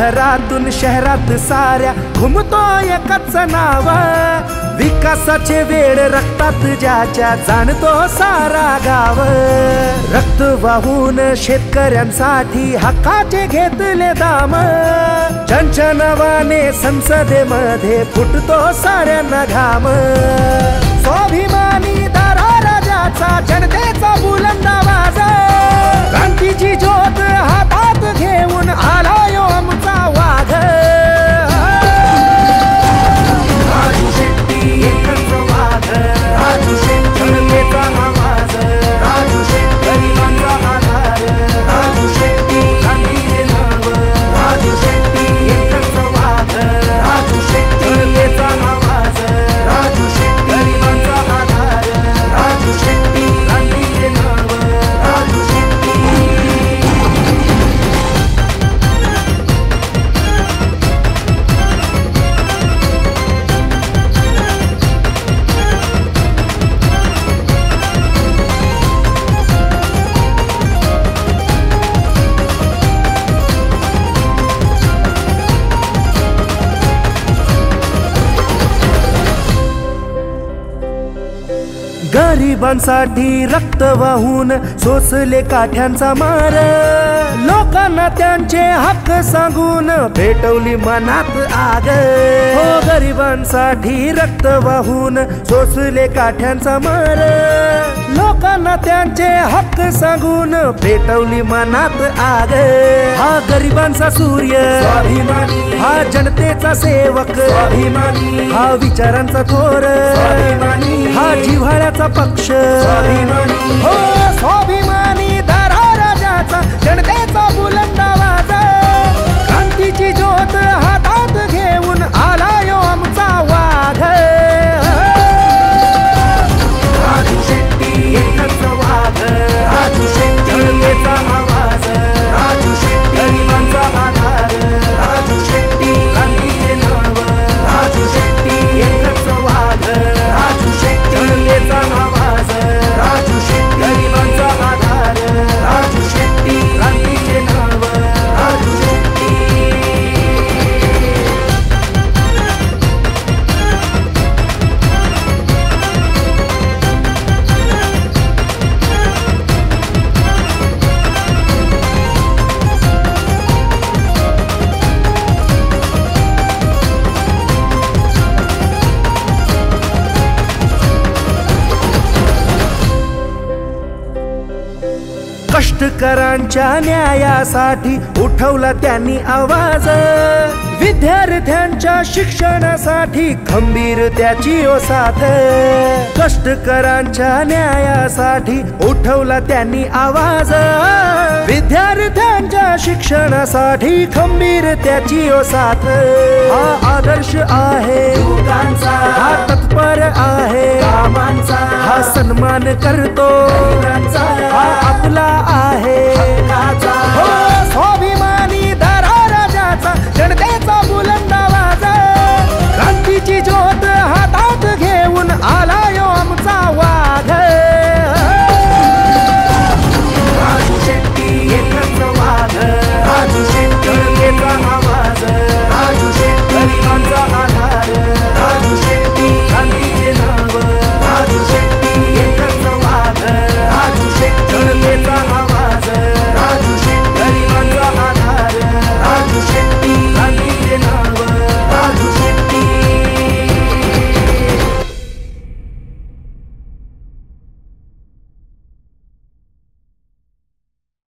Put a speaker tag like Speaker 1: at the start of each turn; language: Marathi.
Speaker 1: घरातून शहरात साऱ्या घुमतो एकच नाव, विकासाचे वेळ रक्तात ज्याच्या जाणतो सारा गाव। रक्त वाहून शेतकऱ्यांसाठी हक्काचे घेतले दाम, ज्यांच्या नावाने संसदेमध्ये फुटतो साऱ्यांना घाम। स्वाभिमानी दारा राजाचा जनतेचा बुलंद आवाज, क्रांतीची ज्योत हातात घेऊन आला यो आमचा वाघ। राजू शेट्टी एकच वाघ, राजू शेट्टी जनतेचा आवाज, राजू शेट्टी गरिबांचा आधार, राजू शेट्टी क्रांतीचे नाव, राजू शेट्टी एकच वाघ, राजू शेट्टी जनतेचा आवाज, राजू शेट्टी गरिबांचा आधार, राजू शेट्टी क्रांतीचे नाव, राजू शेट्टी। गरिबांसाठी रक्त वाहून सोसले काठ्यांचा मार, लोकांना त्यांचे हक्क सांगून पेटवली मनात आग। हो गरिबांसाठी रक्त वाहून सोसले काठ्यांचा मार, लोकांना त्यांचे हक्क सांगून पेटवली मनात आग। हा गरिबांचा सूर्य स्वाभिमानी, हा जनतेचा सेवक स्वाभिमानी, हा विचारांचा थोर स्वाभिमानी, हा जिव्हाळ्याचा पक्ष स्वाभिमानी। हो स्वाभिमानी दारा राजाचा जनतेचा बुलंद आवाज, क्रांतीची ज्योत हातात घेऊन आला यो आमचा वाघ। राजू शेट्टी एकच वाघ, राजू शेट्टी जनतेचा आवाज, राजू शेट्टी गरिबांचा आधार, राजू शेट्टी क्रांतीचे नाव, राजू शेट्टी एकच वाघ, राजू शेट्टी जनतेचा आवाज, राजू शेट्टी गरिबांचा आधार, राजू शेट्टी क्रांतीचे नाव, राजू शेट्टी। कष्टकरांच्या न्यायासाठी उठवला त्यांनी आवाज, विद्यार्थ्यांच्या शिक्षणासाठी खंबीर त्याची ओ साथ। कष्टकरांच्या न्यायासाठी उठवला त्यांनी आवाज, विद्यार्थ्यांच्या शिक्षणासाठी खंबीर त्याची ओ साथ। हा आदर्श आहे युवकांचा, हा तत्पर आहे कामांचा, हा सन्मान करतो हा आपला